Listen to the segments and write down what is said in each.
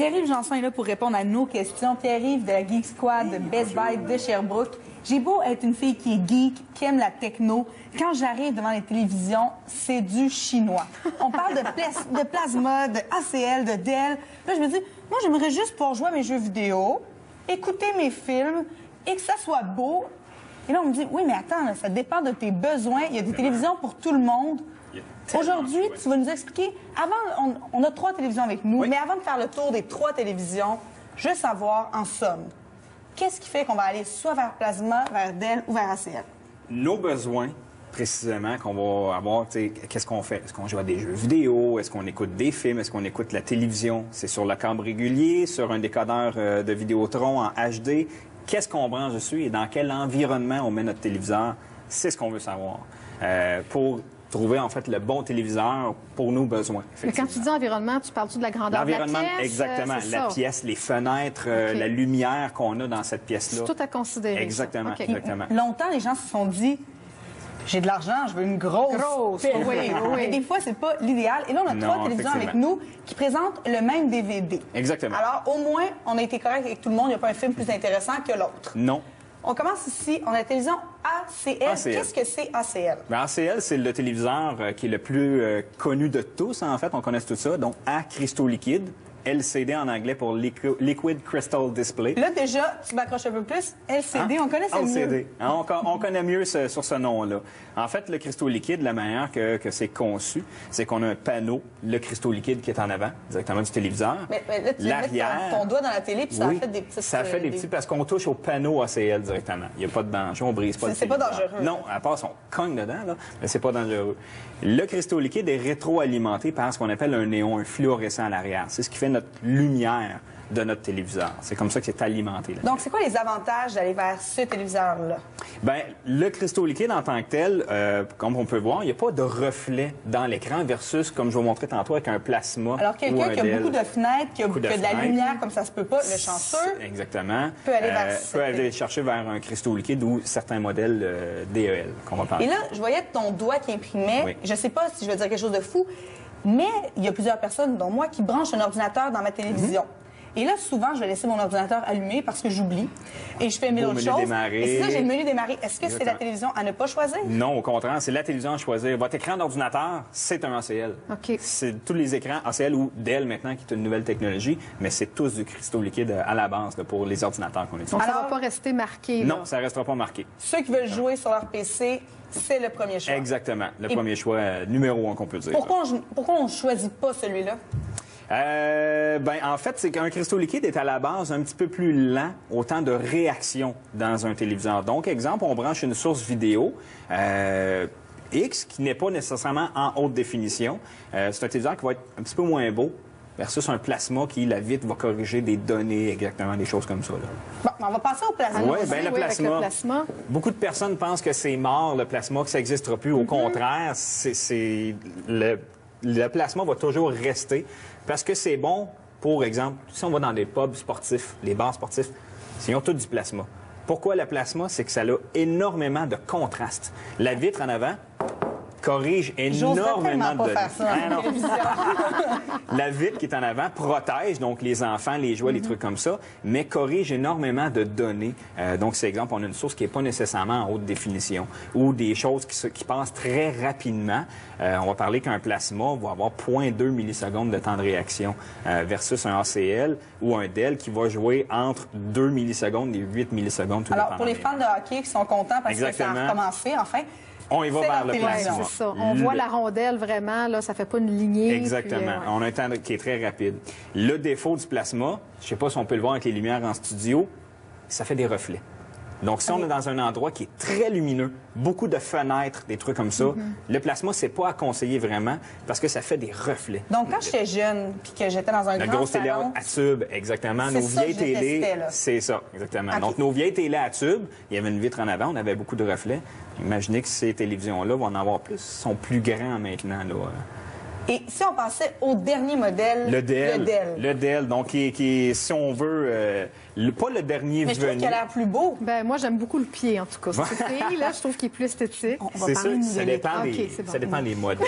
Pierre-Yves Janson est là pour répondre à nos questions. Pierre-Yves de la Geek Squad de Best Buy de Sherbrooke. J'ai beau être une fille qui est geek, qui aime la techno. Quand j'arrive devant les télévisions, c'est du chinois. On parle de plasma, de ACL, de Dell. Là, je me dis, moi, j'aimerais juste pouvoir jouer à mes jeux vidéo, écouter mes films et que ça soit beau. Et là, on me dit, oui, mais attends, là, ça dépend de tes besoins. Il y a des télévisions pour tout le monde. Aujourd'hui, tu vas nous expliquer, avant, on a 3 télévisions avec nous, mais avant de faire le tour des 3 télévisions, je veux savoir, en somme, qu'est-ce qui fait qu'on va aller soit vers Plasma, vers Dell ou vers ACL? Nos besoins, précisément, qu'on va avoir, qu'est-ce qu'on fait? Est-ce qu'on joue à des jeux vidéo? Est-ce qu'on écoute des films? Est-ce qu'on écoute la télévision? C'est sur le câble régulier, sur un décodeur de Vidéotron en HD? Qu'est-ce qu'on branche dessus et dans quel environnement on met notre téléviseur? C'est ce qu'on veut savoir. Pour trouver, en fait, le bon téléviseur pour nos besoins. Mais quand tu dis environnement, tu parles-tu de la grandeur de la pièce? L'environnement, exactement. La pièce, les fenêtres, la lumière qu'on a dans cette pièce-là. C'est tout à considérer. Exactement, exactement. Longtemps, les gens se sont dit, j'ai de l'argent, je veux une grosse. Oui. Mais des fois, c'est pas l'idéal. Et là, on a 3 télévisions avec nous qui présentent le même DVD. Exactement. Alors, au moins, on a été correct avec tout le monde. Il n'y a pas un film plus intéressant que l'autre. Non. On commence ici, on a la télévision ACL. Qu'est-ce que c'est ACL? Bien, ACL, c'est le téléviseur qui est le plus connu de tous, en fait. On connaît tout ça. Donc, A, cristaux liquides. LCD en anglais pour Liquid Crystal Display. Là, déjà, tu m'accroches un peu plus. LCD, on connaît ça LCD. mieux. On connaît mieux sur ce nom-là. En fait, le cristaux liquide, la manière que c'est conçu, c'est qu'on a un panneau, le cristaux liquide qui est en avant, directement du téléviseur. Mais là, tu mets ton doigt dans la télé, puis ça fait des petits... Ça fait des petits, parce qu'on touche au panneau ACL directement. Il n'y a pas de danger, on brise pas le téléviseur. C'est pas dangereux. Non, à part si on cogne dedans, là, mais c'est pas dangereux. Le cristaux liquide est rétroalimenté par ce qu'on appelle un néon, un fluorescent à l'arrière. C'est ce qui fait notre lumière de notre téléviseur. C'est comme ça que c'est alimenté. Là. Donc, c'est quoi les avantages d'aller vers ce téléviseur-là? Bien, le cristaux liquide en tant que tel, comme on peut voir, il n'y a pas de reflet dans l'écran versus, comme je vous montrais tantôt, avec un plasma. Alors, quelqu'un qui a beaucoup de fenêtres, qui a de la lumière, comme ça se peut pas, le chanceux, exactement, peut aller chercher vers un cristaux liquide ou certains modèles DEL qu'on va parler. Et là, je voyais ton doigt qui imprimait. Oui. Je ne sais pas si je vais dire quelque chose de fou, mais il y a plusieurs personnes, dont moi, qui branchent un ordinateur dans ma télévision. Et là, souvent, je vais laisser mon ordinateur allumé parce que j'oublie. Et je fais mille autres choses. Démarrer. Et c'est ça, j'ai le menu démarrer. Est-ce que c'est la télévision à ne pas choisir? Non, au contraire, c'est la télévision à choisir. Votre écran d'ordinateur, c'est un ACL. OK. C'est tous les écrans ACL ou Dell maintenant, qui est une nouvelle technologie, mais c'est tous du cristaux liquide à la base là, pour les ordinateurs qu'on utilise. Donc, ça ne va pas rester marqué. Non, là. ça ne restera pas marqué. Ceux qui veulent jouer sur leur PC, c'est le premier choix. Exactement. Le premier choix numéro 1 qu'on peut dire. Pourquoi on ne choisit pas celui-là? En fait, c'est qu'un cristaux liquide est à la base un petit peu plus lent au temps de réaction dans un téléviseur. Donc, exemple, on branche une source vidéo X qui n'est pas nécessairement en haute définition. C'est un téléviseur qui va être un petit peu moins beau versus un plasma qui, la vitre, va corriger des données, exactement, des choses comme ça. Là. Bon, on va passer au plasma. Oui, bien, le plasma. Beaucoup de personnes pensent que c'est mort, le plasma, que ça n'existera plus. Au contraire, le plasma va toujours rester parce que c'est bon, pour exemple, si on va dans des pubs sportifs, les bars sportifs, ils ont tout du plasma. Pourquoi le plasma? C'est que ça a énormément de contraste. La vitre en avant corrige énormément de données. La vitre qui est en avant protège donc les enfants, les jouets, les trucs comme ça, mais corrige énormément de données. Donc, c'est exemple, on a une source qui n'est pas nécessairement en haute définition ou des choses qui passent très rapidement. On va parler qu'un plasma va avoir 0,2 millisecondes de temps de réaction versus un ACL ou un Dell qui va jouer entre 2 millisecondes et 8 millisecondes. Tout Alors, pour les fans de hockey qui sont contents parce que ça a recommencé, enfin... On y va vers le plasma. C'est ça. On voit la rondelle vraiment, là, ça fait pas une lignée. Exactement. Puis, on a un temps qui est très rapide. Le défaut du plasma, je sais pas si on peut le voir avec les lumières en studio, ça fait des reflets. Donc, si on est dans un endroit qui est très lumineux, beaucoup de fenêtres, des trucs comme ça, le plasma, c'est pas à conseiller vraiment parce que ça fait des reflets. Donc, quand j'étais jeune puis que j'étais dans un grand grosse télé salon... à tube, exactement. Nos vieilles télés, c'est ça, exactement. Okay. Donc, nos vieilles télés à tube, il y avait une vitre en avant, on avait beaucoup de reflets. Imaginez que ces télévisions-là vont en avoir plus, sont plus grands maintenant, là. Et si on passait au dernier modèle, le Dell, donc qui est, si on veut, pas le dernier mais je trouve qu'il a l'air plus beau. Ben moi, j'aime beaucoup le pied, en tout cas. Là, je trouve qu'il est plus esthétique. C'est sûr, ça dépend des modèles.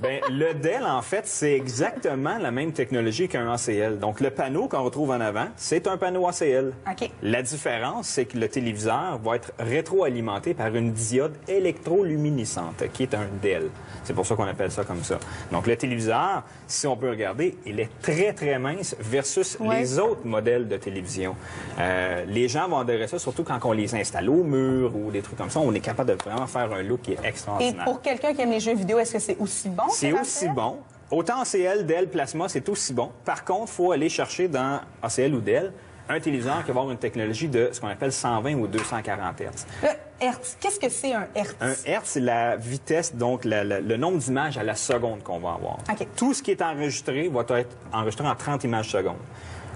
Bien, le Dell, en fait, c'est exactement la même technologie qu'un ACL. Donc, le panneau qu'on retrouve en avant, c'est un panneau ACL. OK. La différence, c'est que le téléviseur va être rétroalimenté par une diode électroluminescente, qui est un Dell. C'est pour ça qu'on appelle ça comme ça. Donc, le téléviseur, si on peut regarder, il est très, très mince versus les autres modèles de télévision. Les gens vont adhérer ça, surtout quand on les installe au mur ou des trucs comme ça. On est capable de vraiment faire un look qui est extraordinaire. Et pour quelqu'un qui aime les jeux vidéo, est-ce que c'est aussi bon? C'est aussi bon. Autant ACL, Dell, Plasma, c'est aussi bon. Par contre, il faut aller chercher dans ACL ou Dell un téléviseur qui va avoir une technologie de ce qu'on appelle 120 ou 240 Hz. Le Hertz, qu'est-ce que c'est un Hertz? Un Hertz, c'est la vitesse, donc le nombre d'images à la seconde qu'on va avoir. OK. Tout ce qui est enregistré va être enregistré en 30 images secondes.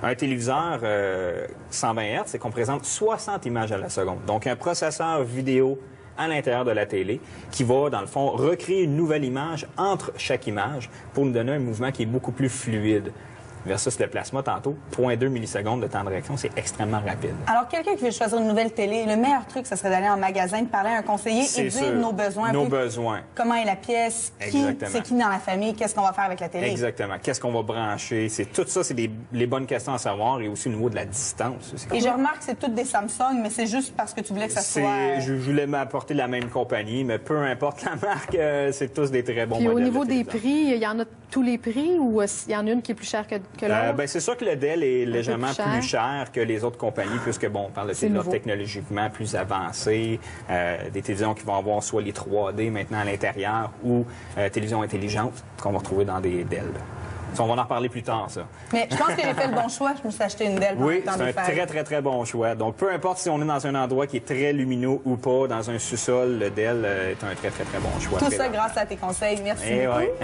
Un téléviseur 120 Hz, c'est qu'on présente 60 images à la seconde. Donc, un processeur vidéo à l'intérieur de la télé qui va, dans le fond, recréer une nouvelle image entre chaque image pour nous donner un mouvement qui est beaucoup plus fluide. Versus le plasma, tantôt, 0,2 millisecondes de temps de réaction, c'est extrêmement rapide. Alors, quelqu'un qui veut choisir une nouvelle télé, le meilleur truc, ce serait d'aller en magasin, de parler à un conseiller et dire sûr. nos besoins. Nos besoins. Comment est la pièce, c'est qui dans la famille, qu'est-ce qu'on va faire avec la télé. Exactement. Qu'est-ce qu'on va brancher? Tout ça, c'est les bonnes questions à savoir et aussi au niveau de la distance. Et je remarque que c'est toutes des Samsung, mais c'est juste parce que tu voulais que ça soit... Je voulais m'apporter la même compagnie, mais peu importe la marque, c'est tous des très bons Puis modèles. au niveau des prix, il y en a tous les prix ou il y en a une qui est plus chère que l'autre? Ben, c'est sûr que le Dell est légèrement plus cher que les autres compagnies, puisque, bon, on parle de téléviseurs technologiquement plus avancés, des télévisions qui vont avoir soit les 3D maintenant à l'intérieur ou télévisions intelligentes qu'on va retrouver dans des Dell. On va en reparler plus tard, ça. Mais je pense que j'ai fait le bon choix. Je me suis acheté une Dell pendant Oui, le temps c'est un des fêtes. très, très, très bon choix. Donc, peu importe si on est dans un endroit qui est très lumineux ou pas, dans un sous-sol, le Dell est un très, très, très bon choix. Tout ça grâce à tes conseils. Merci beaucoup. Ouais.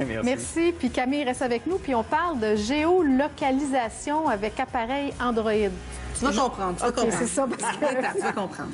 Merci. Merci. Puis Camille reste avec nous. Puis on parle de géolocalisation avec appareil Android. Tu vas comprendre. Tu vas comprendre. C'est ça, parce que... Tu vas comprendre.